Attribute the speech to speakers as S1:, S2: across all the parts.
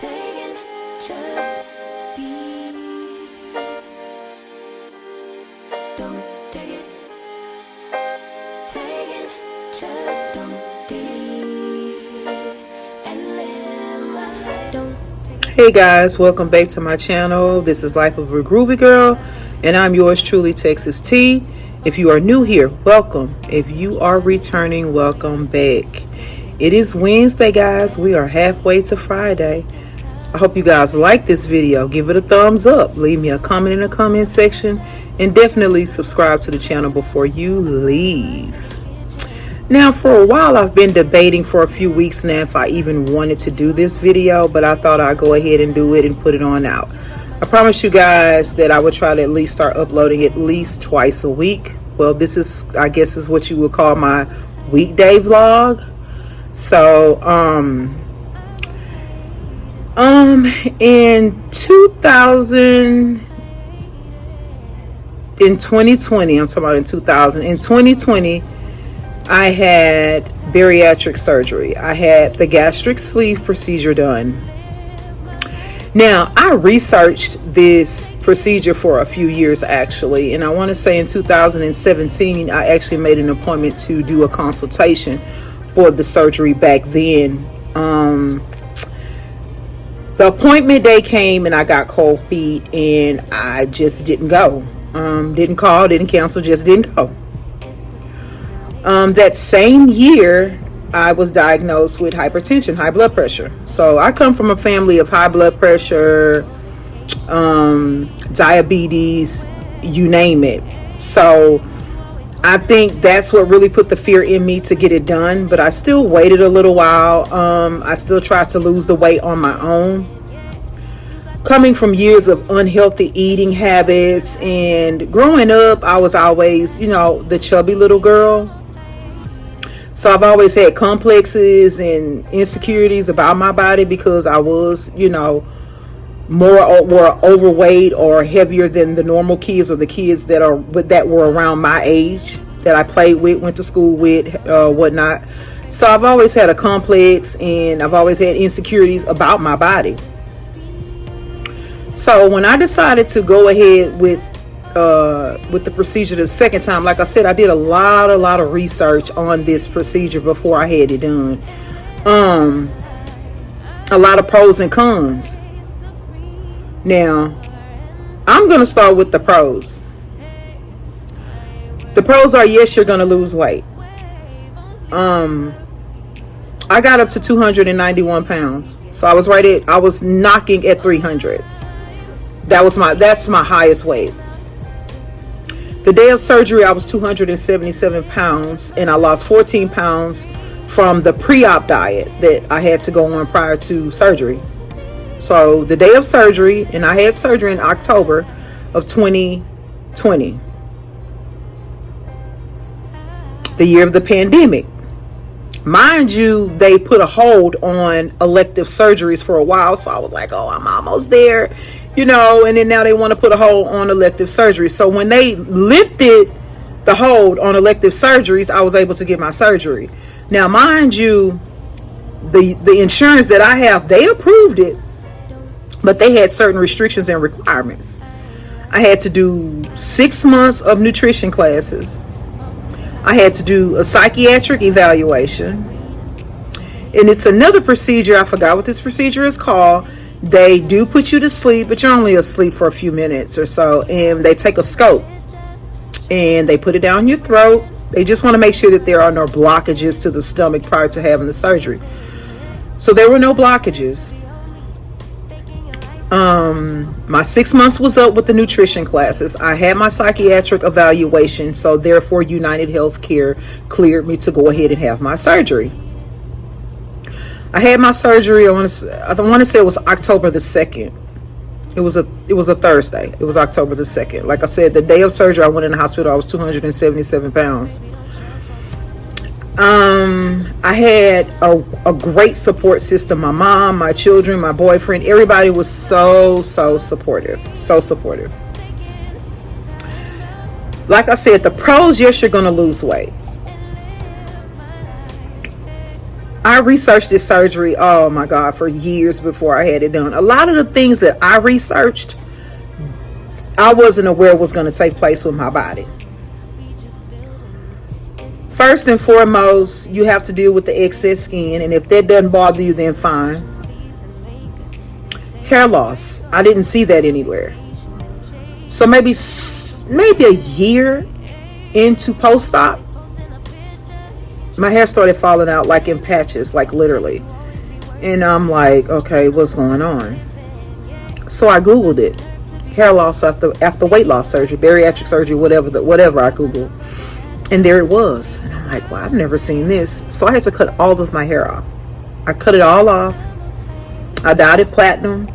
S1: taking, just be. Don't take it. Taking, just don't be. And live my life. Don't take it.
S2: Hey guys, welcome back to my channel. This is Life of a Groovy Girl, and I'm yours truly, Texas T. If you are new here, welcome. If you are returning, welcome back. It is Wednesday, guys. We are halfway to Friday. I hope you guys like this video. Give it a thumbs up. Leave me a comment in the comment section, and definitely subscribe to the channel before you leave. Now, for a while, I've been debating for a few weeks now if I even wanted to do this video, but I thought I'd go ahead and do it and put it on out. I promise you guys that I would try to at least start uploading at least twice a week. Well, this is, I guess, is what you would call my weekday vlog. So, in 2020, I'm talking about in 2020, I had bariatric surgery. I had the gastric sleeve procedure done. Now, I researched this procedure for a few years actually, and I want to say in 2017, I actually made an appointment to do a consultation for the surgery back then. The appointment day came and I got cold feet and I just didn't go. Didn't call, didn't cancel, just didn't go. That same year, I was diagnosed with hypertension, high blood pressure. So I come from a family of high blood pressure, diabetes, you name it. So I think that's what really put the fear in me to get it done. But I still waited a little while. I still tried to lose the weight on my own. Coming from years of unhealthy eating habits, and growing up, I was always, the chubby little girl. So I've always had complexes and insecurities about my body because I was, more overweight or heavier than the normal kids, or the kids that were around my age, that I played with, went to school with, whatnot. So I've always had a complex, and I've always had insecurities about my body. So when I decided to go ahead with the procedure the second time, like I said, I did a lot of research on this procedure before I had it done. A lot of pros and cons. Now, I'm going to start with the pros. The pros are, yes, you're going to lose weight. I got up to 291 pounds. So I was knocking at 300. That's my highest weight. The day of surgery, I was 277 pounds, and I lost 14 pounds from the pre-op diet that I had to go on prior to surgery. So the day of surgery, and I had surgery in October of 2020, the year of the pandemic. Mind you, they put a hold on elective surgeries for a while, so I was like, oh, I'm almost there. And then now they want to put a hold on elective surgery. So when they lifted the hold on elective surgeries, I was able to get my surgery. Now, mind you, the insurance that I have, they approved it, but they had certain restrictions and requirements. I had to do 6 months of nutrition classes. I had to do a psychiatric evaluation. And it's another procedure. I forgot what this procedure is called. They do put you to sleep, but you're only asleep for a few minutes or so. And they take a scope and they put it down your throat. They just want to make sure that there are no blockages to the stomach prior to having the surgery. So there were no blockages. My 6 months was up with the nutrition classes. I had my psychiatric evaluation. So therefore, United Healthcare cleared me to go ahead and have my surgery. I had my surgery, I want to say it was October the 2nd. It was a Thursday. It was October the 2nd. Like I said, the day of surgery, I went in the hospital, I was 277 pounds. I had a great support system. My mom, my children, my boyfriend, everybody was so supportive. So supportive. Like I said, the pros, yes, you're going to lose weight. I researched this surgery, oh my God, for years before I had it done. A lot of the things that I researched, I wasn't aware was going to take place with my body. First and foremost, you have to deal with the excess skin, and if that doesn't bother you, then fine. Hair loss, I didn't see that anywhere. So maybe a year into post-op, my hair started falling out like in patches, like literally. And I'm like, okay, what's going on? So I Googled it. Hair loss after weight loss surgery, bariatric surgery, whatever I Googled. And there it was. And I'm like, well, I've never seen this. So I had to cut all of my hair off. I cut it all off. I dyed it platinum.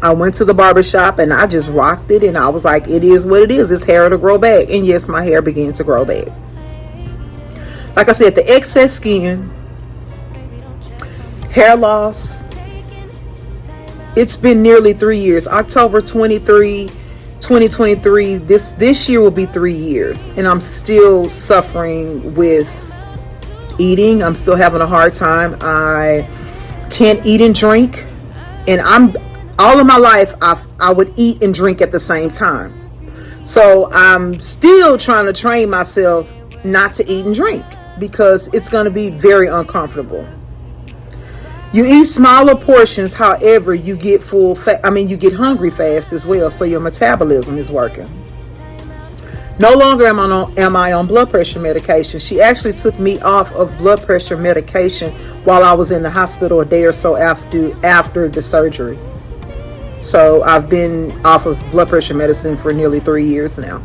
S2: I went to the barbershop and I just rocked it. And I was like, it is what it is. It's hair to grow back. And yes, my hair began to grow back. Like I said, the excess skin, hair loss. It's been nearly 3 years. October 23, 2023. This year will be 3 years. And I'm still suffering with eating. I'm still having a hard time. I can't eat and drink. And all of my life, I would eat and drink at the same time. So I'm still trying to train myself not to eat and drink, because it's going to be very uncomfortable. You eat smaller portions, however, you get you get hungry fast as well, so your metabolism is working. No longer am I on blood pressure medication. She actually took me off of blood pressure medication while I was in the hospital a day or so after the surgery. So I've been off of blood pressure medicine for nearly 3 years now.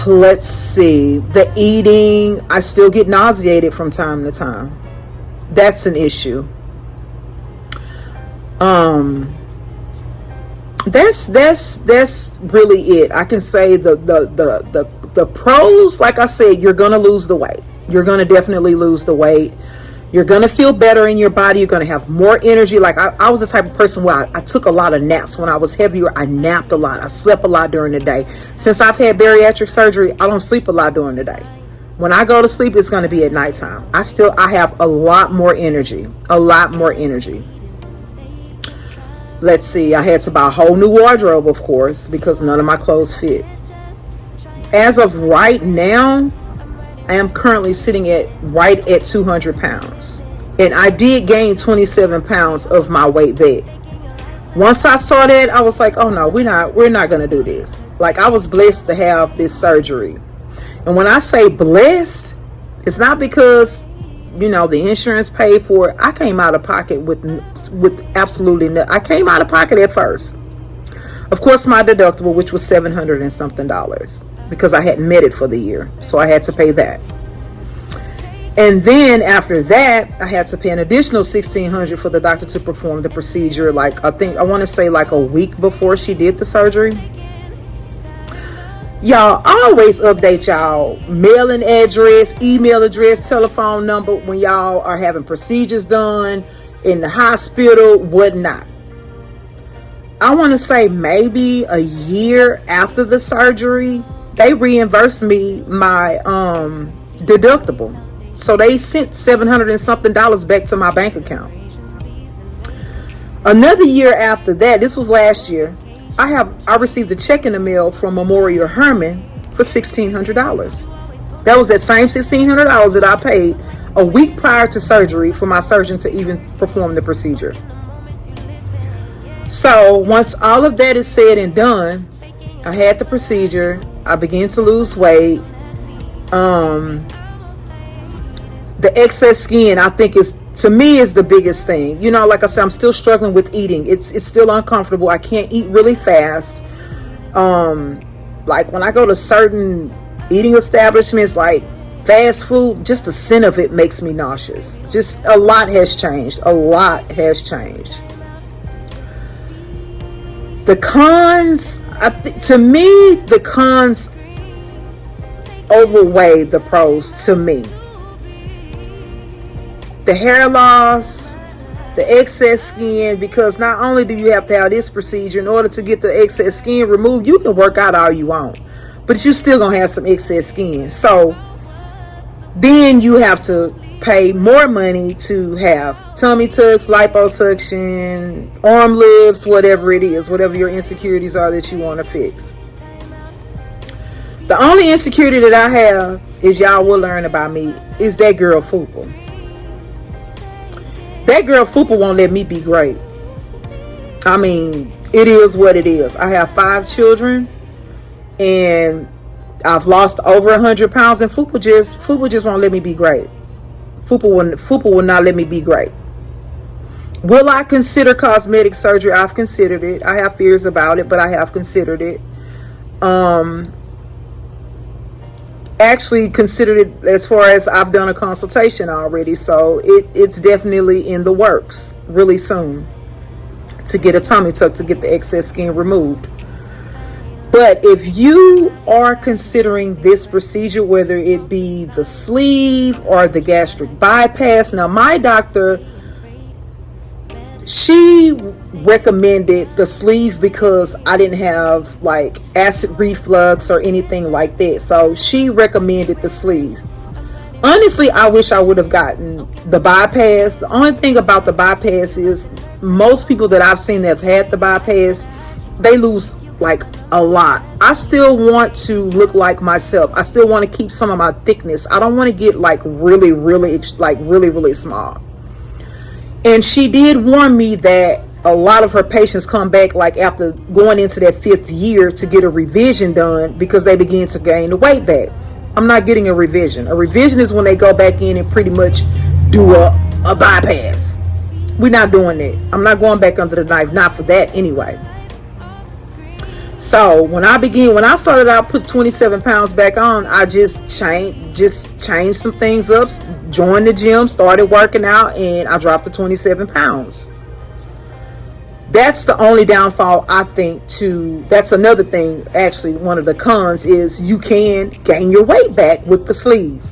S2: Let's see. The eating, I still get nauseated from time to time. That's an issue. That's really it. I can say the pros, like I said, you're gonna lose the weight. You're gonna definitely lose the weight. You're gonna feel better in your body. You're gonna have more energy. Like I was the type of person where I took a lot of naps. When I was heavier, I napped a lot. I slept a lot during the day. Since I've had bariatric surgery, I don't sleep a lot during the day. When I go to sleep, it's going to be at nighttime. I have a lot more energy. Let's see. I had to buy a whole new wardrobe, of course, because none of my clothes fit. As of right now, I am currently sitting right at 200 pounds. And I did gain 27 pounds of my weight back. Once I saw that, I was like, oh no, we're not going to do this. Like, I was blessed to have this surgery. And when I say blessed, it's not because, the insurance paid for it. I came out of pocket with absolutely nothing. I came out of pocket at first. Of course, my deductible, which was $700 and something, because I hadn't met it for the year. So I had to pay that. And then after that, I had to pay an additional $1,600 for the doctor to perform the procedure. Like, I want to say like a week before she did the surgery. Y'all, always update y'all mailing address, email address, telephone number when y'all are having procedures done in the hospital, whatnot. I want to say maybe a year after the surgery, they reimbursed me my deductible. So they sent $700 and something back to my bank account. Another year after that, this was last year, I received a check in the mail from Memorial Hermann for $1,600. That was that same $1,600 that I paid a week prior to surgery for my surgeon to even perform the procedure. So once all of that is said and done, I had the procedure. I began to lose weight. The excess skin, I think, to me is the biggest thing. Like I said, I'm still struggling with eating. It's still uncomfortable. I can't eat really fast. Like when I go to certain eating establishments, like fast food, just the scent of it makes me nauseous. Just a lot has changed. The cons, to me, the cons overweigh the pros to me. The hair loss, the excess skin, because not only do you have to have this procedure in order to get the excess skin removed, you can work out all you want, but you're still gonna have some excess skin. So then you have to pay more money to have tummy tucks, liposuction, arm lifts, whatever it is, whatever your insecurities are that you want to fix. The only insecurity that I have is, y'all will learn about me, is that girl Fupa. That girl Fupa won't let me be great. I mean, it is what it is. I have 5 children and I've lost over 100 pounds, and Fupa just won't let me be great. Fupa will not let me be great. Will I consider cosmetic surgery? I've considered it. I have fears about it, but I have considered it. Actually considered it as far as I've done a consultation already, so it's definitely in the works really soon to get a tummy tuck, to get the excess skin removed. But if you are considering this procedure, whether it be the sleeve or the gastric bypass, now my doctor, she recommended the sleeve because I didn't have like acid reflux or anything like that. So she recommended the sleeve. Honestly, I wish I would have gotten the bypass. The only thing about the bypass is most people that I've seen that have had the bypass, they lose like a lot. I still want to look like myself. I still want to keep some of my thickness. I don't want to get like really small. And she did warn me that a lot of her patients come back like after going into that 5th year to get a revision done because they begin to gain the weight back. I'm not getting a revision. A revision is when they go back in and pretty much do a bypass. We're not doing that. I'm not going back under the knife, not for that anyway. So when I started out, put 27 pounds back on, I just changed some things up, joined the gym, started working out, and I dropped the 27 pounds. That's the only downfall, I think, that's another thing, actually, one of the cons is you can gain your weight back with the sleeve.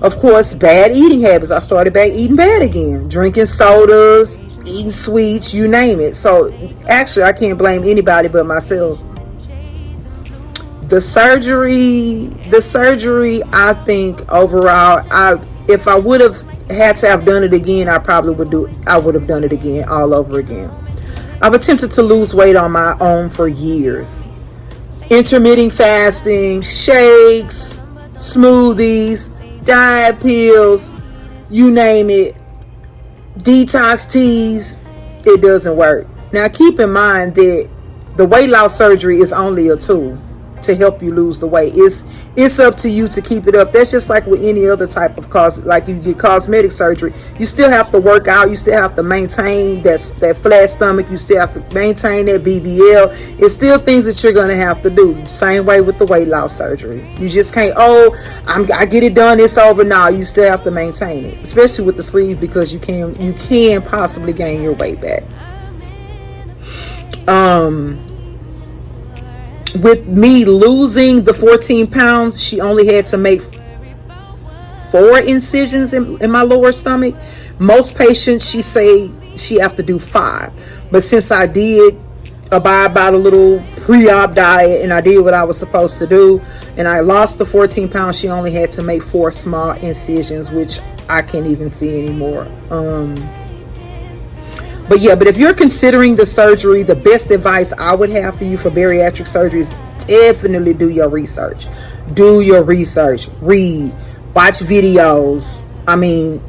S2: Of course, bad eating habits. I started back eating bad again, drinking sodas, eating sweets, you name it. So actually, I can't blame anybody but myself. The surgery, I think overall, if I would have had to have done it again, I would have done it again, all over again. I've attempted to lose weight on my own for years. Intermittent fasting, shakes, smoothies, diet pills, you name it, detox teas, it doesn't work. Now keep in mind that the weight loss surgery is only a tool to help you lose the weight. It's up to you to keep it up. That's just like with any other type of like you get cosmetic surgery. You still have to work out. You still have to maintain that flat stomach. You still have to maintain that BBL. It's still things that you're going to have to do. Same way with the weight loss surgery. You just can't, I get it done, it's over. No, you still have to maintain it, especially with the sleeve, because you can possibly gain your weight back. With me losing the 14 pounds, she only had to make 4 incisions in my lower stomach. Most patients, she say she have to do 5. But since I did abide by the little pre-op diet and I did what I was supposed to do, and I lost the 14 pounds, she only had to make 4 small incisions, which I can't even see anymore. But if you're considering the surgery, the best advice I would have for you for bariatric surgery is definitely do your research. Do your research. Read. Watch videos. I mean,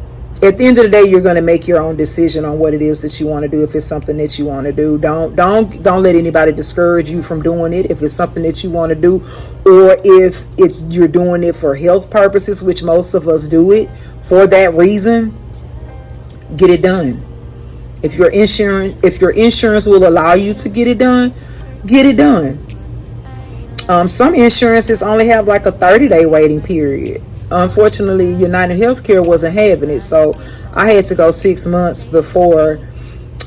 S2: at the end of the day, you're going to make your own decision on what it is that you want to do. If it's something that you want to do, don't let anybody discourage you from doing it. If it's something that you want to do, or if you're doing it for health purposes, which most of us do it for that reason, get it done. If your insurance will allow you to get it done, get it done. Some insurances only have like a 30-day waiting period. Unfortunately, United Healthcare wasn't having it, so I had to go 6 months before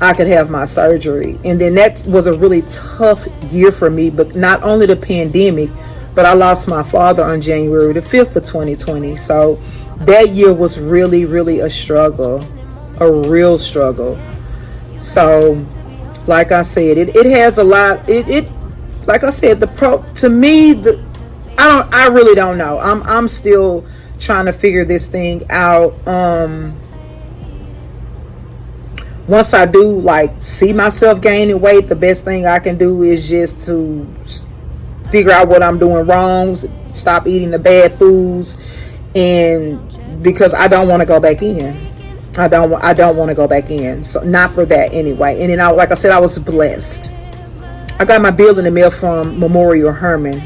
S2: I could have my surgery. And then that was a really tough year for me, but not only the pandemic, but I lost my father on January the 5th of 2020. So that year was really, really a struggle, a real struggle. So, like I said, it has a lot. Like I said, I really don't know. I'm still trying to figure this thing out. Once I do like see myself gaining weight, the best thing I can do is just to figure out what I'm doing wrong, stop eating the bad foods, and because I don't want to go back in. I don't want to go back in. So not for that anyway. And then like I said, I was blessed. I got my bill in the mail from Memorial Hermann.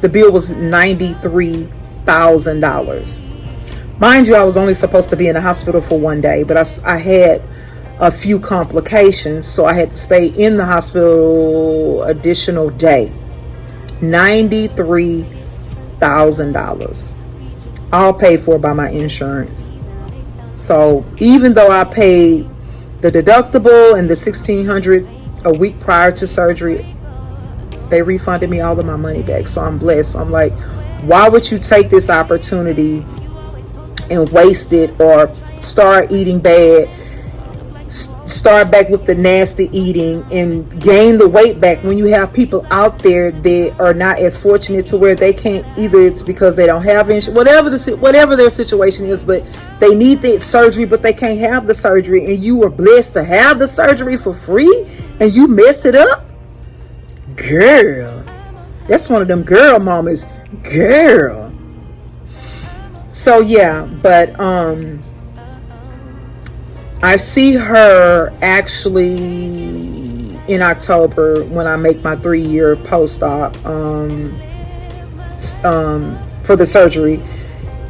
S2: The bill was $93,000. Mind you, I was only supposed to be in the hospital for one day, but I had a few complications, so I had to stay in the hospital additional day. $93,000, all paid for by my insurance. So even though I paid the deductible and the $1,600 a week prior to surgery, they refunded me all of my money back. So I'm blessed. I'm like, why would you take this opportunity and waste it, or start eating bad, start back with the nasty eating and gain the weight back when you have people out there that are not as fortunate to where they can't, either it's because they don't have insurance, whatever their situation is, but they need the surgery but they can't have the surgery, and you were blessed to have the surgery for free and you mess it up. Girl, that's one of them girl mamas. Girl. So yeah, but I see her actually in October when I make my 3-year post-op for the surgery,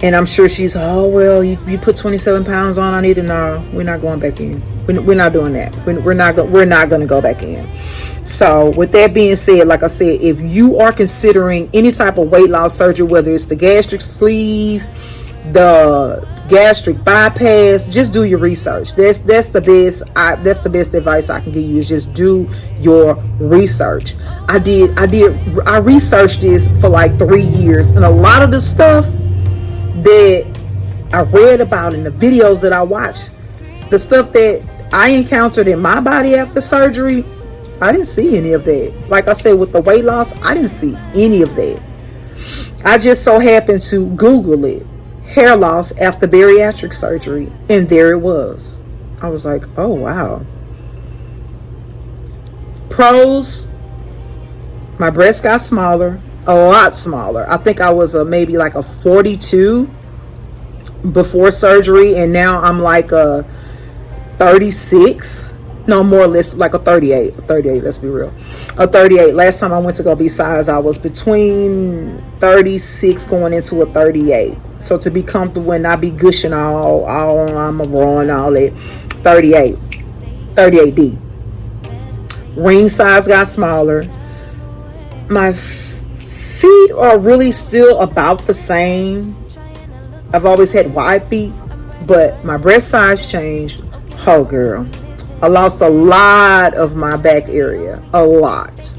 S2: and I'm sure she's, oh well, you put 27 pounds on. I need to know. We're not going back in. We're not doing that. We're not going to go back in. So with that being said, like I said, if you are considering any type of weight loss surgery, whether it's the gastric sleeve, the gastric bypass, just do your research. That's the best advice I can give you, is just do your research. I researched this for like 3 years, and a lot of the stuff that I read about in the videos that I watched, the stuff that I encountered in my body after surgery, I didn't see any of that. Like I said, with the weight loss, I didn't see any of that. I just so happened to Google it, hair loss after bariatric surgery, and there it was. I was like, oh wow. Pros, my breasts got smaller, a lot smaller. I think I was maybe like a 42 before surgery, and now I'm like a 36. No, more or less like a 38. 38, let's be real. A 38. Last time I went to go be sized, I was between 36 going into a 38. So to be comfortable and not be gushing all I'm a raw and all that, 38. 38D. Ring size got smaller. My feet are really still about the same. I've always had wide feet, but my breast size changed. Oh girl, I lost a lot of my back area, a lot.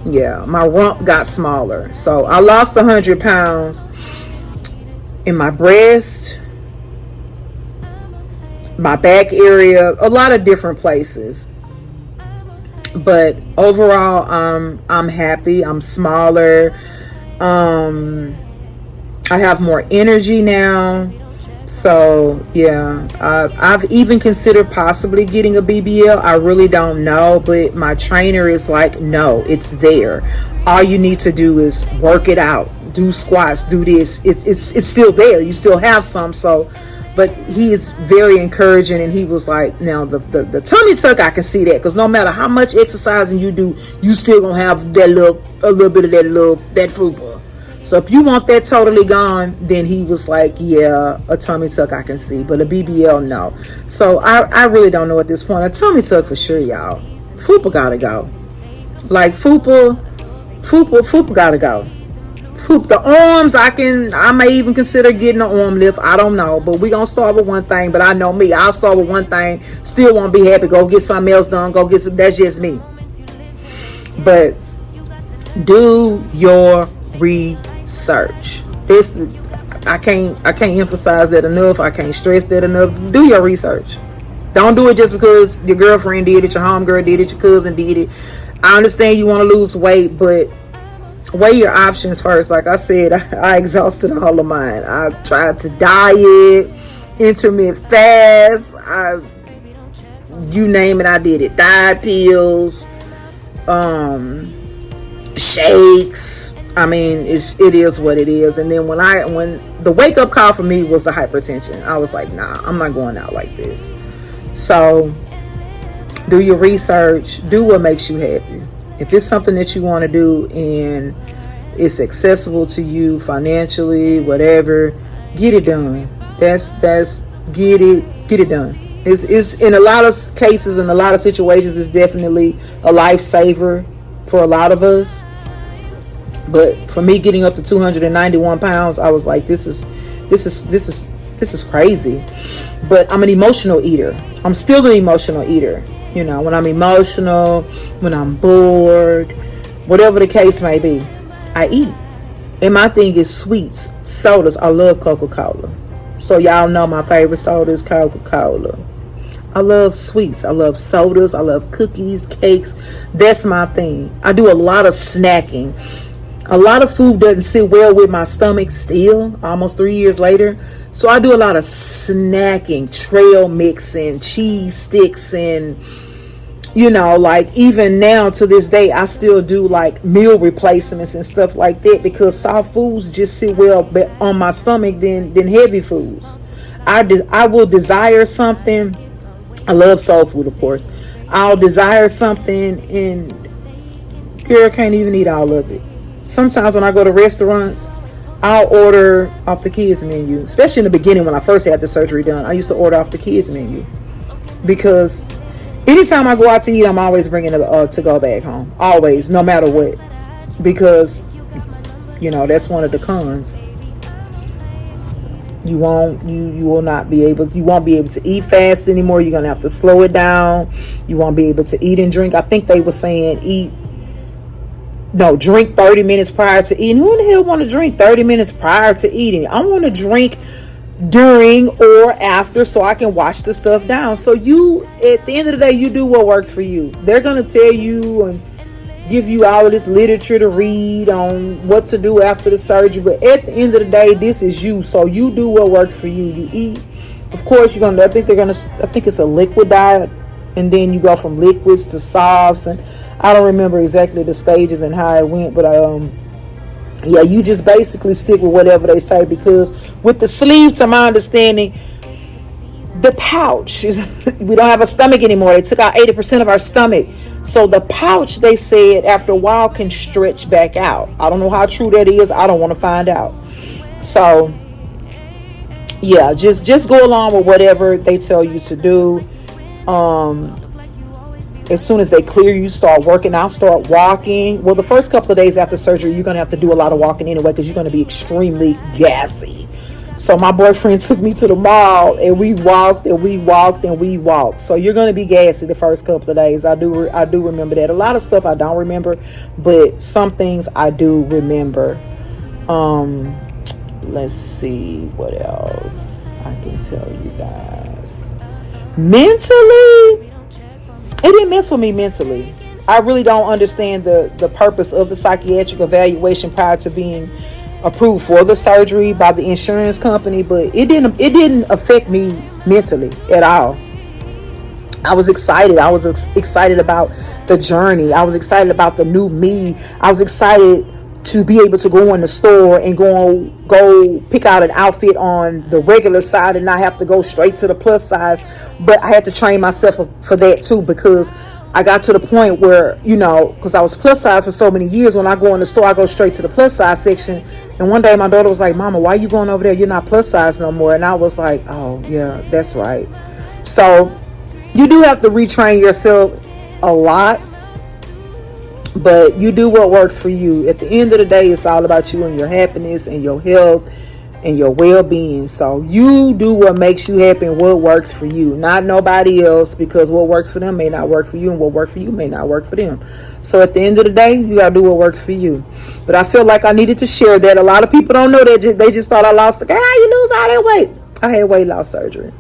S2: Yeah, my rump got smaller. So I lost 100 pounds in my breast, my back area, a lot of different places. But overall, I'm happy. I'm smaller. I have more energy now. So yeah, I've even considered possibly getting a BBL. I really don't know, but my trainer is like, no, it's there. All you need to do is work it out, do squats, do this. It's still there. You still have some. So, but he is very encouraging, and he was like, now the tummy tuck, I can see that, because no matter how much exercising you do, you still gonna have that a little bit of that fupa. So if you want that totally gone, then he was like, yeah, a tummy tuck I can see, but a BBL, no. So I really don't know at this point. A tummy tuck for sure, y'all. Fupa gotta go. Like fupa gotta go. The arms, I may even consider getting an arm lift. I don't know, but we gonna start with one thing. But I know me, I'll start with one thing, still won't be happy, go get something else done, that's just me. But do your research. I can't emphasize that enough. I can't stress that enough. Do your research. Don't do it just because your girlfriend did it, your homegirl did it, your cousin did it. I understand you want to lose weight, but weigh your options first. Like I said, I exhausted all of mine. I tried to diet, intermittent fast, you name it, I did it. Diet pills, shakes. I mean, it is what it is. And then when the wake up call for me was the hypertension, I was like, nah, I'm not going out like this. So do your research, do what makes you happy. If it's something that you want to do and it's accessible to you financially, whatever, get it done. That's get it done. It's in a lot of cases, in a lot of situations, it's definitely a lifesaver for a lot of us. But for me, getting up to 291 pounds, I was like, this is crazy. But I'm an emotional eater. I'm still an emotional eater. You know, when I'm emotional, when I'm bored, whatever the case may be, I eat. And my thing is sweets, sodas. I love Coca-Cola. So y'all know my favorite soda is Coca-Cola. I love sweets. I love sodas. I love cookies, cakes. That's my thing. I do a lot of snacking. A lot of food doesn't sit well with my stomach still, almost 3 years later. So I do a lot of snacking, trail mixing, cheese sticks, and, you know, like even now to this day, I still do like meal replacements and stuff like that because soft foods just sit well on my stomach than heavy foods. I will desire something. I love soul food, of course. I'll desire something and girl can't even eat all of it. Sometimes when I go to restaurants, I'll order off the kids menu, especially in the beginning when I first had the surgery done. I used to order off the kids menu because anytime I go out to eat, I'm always bringing a to-go bag home. Always, no matter what. Because, you know, that's one of the cons. You won't be able to eat fast anymore. You're going to have to slow it down. You won't be able to eat and drink. I think they were saying drink 30 minutes prior to eating. Who in the hell want to drink 30 minutes prior to eating? I want to drink during or after so I can wash the stuff down. So you, at the end of the day, you do what works for you. They're going to tell you and give you all of this literature to read on what to do after the surgery. But at the end of the day, this is you. So you do what works for you. You eat. Of course, I think it's a liquid diet. And then you go from liquids to softs. And I don't remember exactly the stages and how it went. But yeah, you just basically stick with whatever they say. Because with the sleeve, to my understanding, the pouch is, we don't have a stomach anymore. They took out 80% of our stomach. So the pouch, they said, after a while can stretch back out. I don't know how true that is. I don't want to find out. So yeah, just go along with whatever they tell you to do. As soon as they clear you, start working out, start walking. Well, the first couple of days after surgery, you're going to have to do a lot of walking anyway because you're going to be extremely gassy. So my boyfriend took me to the mall and we walked and we walked and we walked. So you're going to be gassy the first couple of days. I do remember that. A lot of stuff I don't remember, but some things I do remember. Let's see what else I can tell you guys. Mentally, it didn't mess with me mentally. I really don't understand the purpose of the psychiatric evaluation prior to being approved for the surgery by the insurance company, but it didn't affect me mentally at all. I was excited. I was excited about the journey. I was excited about the new me. I was excited to be able to go in the store and go pick out an outfit on the regular side and not have to go straight to the plus size. But I had to train myself for that too, because I got to the point where, you know, because I was plus size for so many years, when I go in the store, I go straight to the plus size section. And one day my daughter was like, "Mama, why you going over there? You're not plus size no more." And I was like, "Oh yeah, that's right." So you do have to retrain yourself a lot, but you do what works for you. At the end of the day, it's all about you and your happiness and your health and your well-being. So you do what makes you happy and what works for you, not nobody else, because what works for them may not work for you and what works for you may not work for them. So at the end of the day, you gotta do what works for you. But I feel like I needed to share that. A lot of people don't know that. They just thought I lost the, how you lose all that weight? I had weight loss surgery.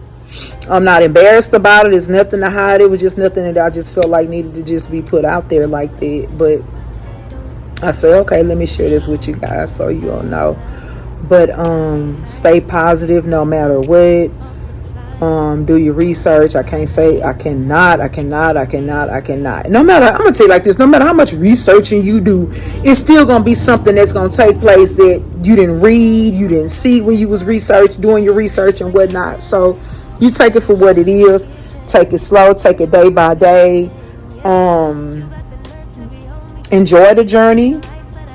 S2: I'm not embarrassed about it. It's nothing to hide. It was just nothing that I just felt like needed to just be put out there like that. But I say, okay, let me share this with you guys so you'll know. But stay positive no matter what. Do your research. I can't say I cannot. No matter, I'm gonna tell you like this, no matter how much researching you do, it's still gonna be something that's gonna take place that you didn't read, you didn't see when you was doing your research and whatnot. So you take it for what it is. Take it slow, take it day by day. Enjoy the journey.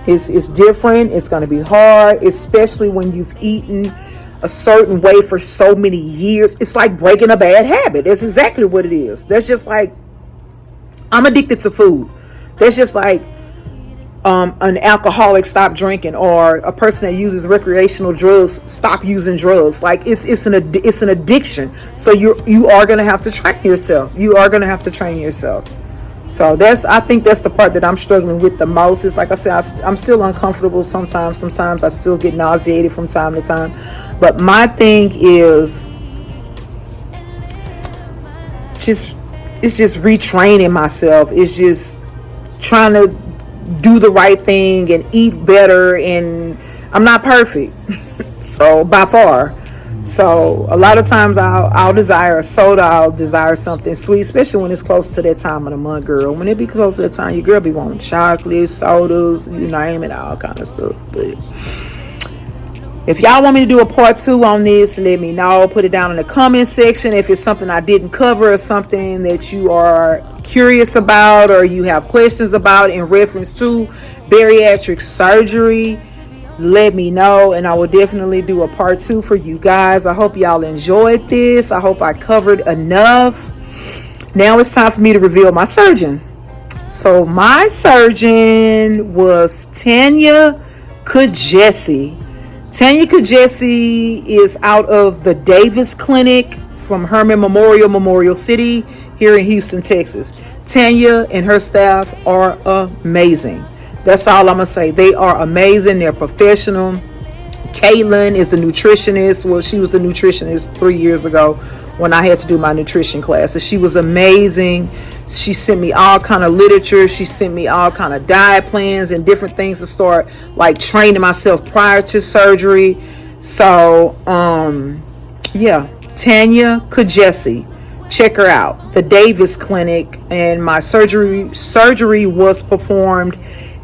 S2: It's different. It's going to be hard, especially when you've eaten a certain way for so many years. It's like breaking a bad habit. That's exactly what it is. That's just like, I'm addicted to food. That's just like an alcoholic stop drinking, or a person that uses recreational drugs stop using drugs. Like it's an addiction. So you are going to have to train yourself. So I think that's the part that I'm struggling with the most. Is like I said, I'm still uncomfortable sometimes. Sometimes I still get nauseated from time to time. But my thing is it's just retraining myself. It's just trying to do the right thing and eat better. And I'm not perfect, so by far. So a lot of times I'll desire a soda, I'll desire something sweet, especially when it's close to that time of the month, girl. When it be close to that time, your girl be wanting chocolate, sodas, you name it, all kind of stuff. But if y'all want me to do a part 2 on this, let me know. Put it down in the comment section if it's something I didn't cover, or something that you are curious about or you have questions about in reference to bariatric surgery. Let me know, and I will definitely do a part 2 for you guys. I hope y'all enjoyed this. I hope I covered enough. Now it's time for me to reveal my surgeon. So my surgeon was Tanya Kajesi. Tanya Kajesi is out of the Davis Clinic from Herman Memorial City here in Houston, Texas. Tanya and her staff are amazing. That's all I'm going to say. They are amazing. They're professional. Caitlin is the nutritionist. Well, she was the nutritionist 3 years ago when I had to do my nutrition classes. She was amazing. She sent me all kind of literature. She sent me all kind of diet plans and different things to start like training myself prior to surgery. So, yeah, Tanya Kajesi. Check her out. The Davis Clinic. And my surgery was performed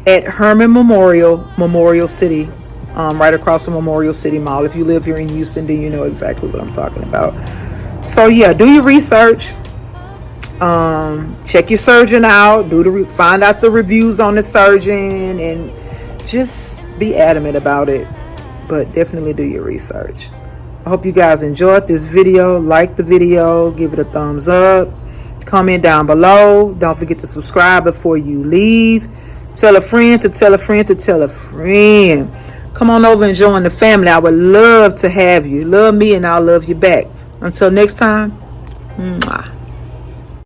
S2: at Herman Memorial City, right across from Memorial City Mall. If you live here in Houston, then you know exactly what I'm talking about. So yeah, do your research. Check your surgeon out. Find out the reviews on the surgeon, and just be adamant about it. But definitely do your research. I hope you guys enjoyed this video. Like the video, give it a thumbs up, comment down below. Don't forget to subscribe before you leave. Tell a friend to tell a friend to tell a friend. Come on over and join the family. I would love to have you. Love me and I'll love you back. Until next time. Mwah.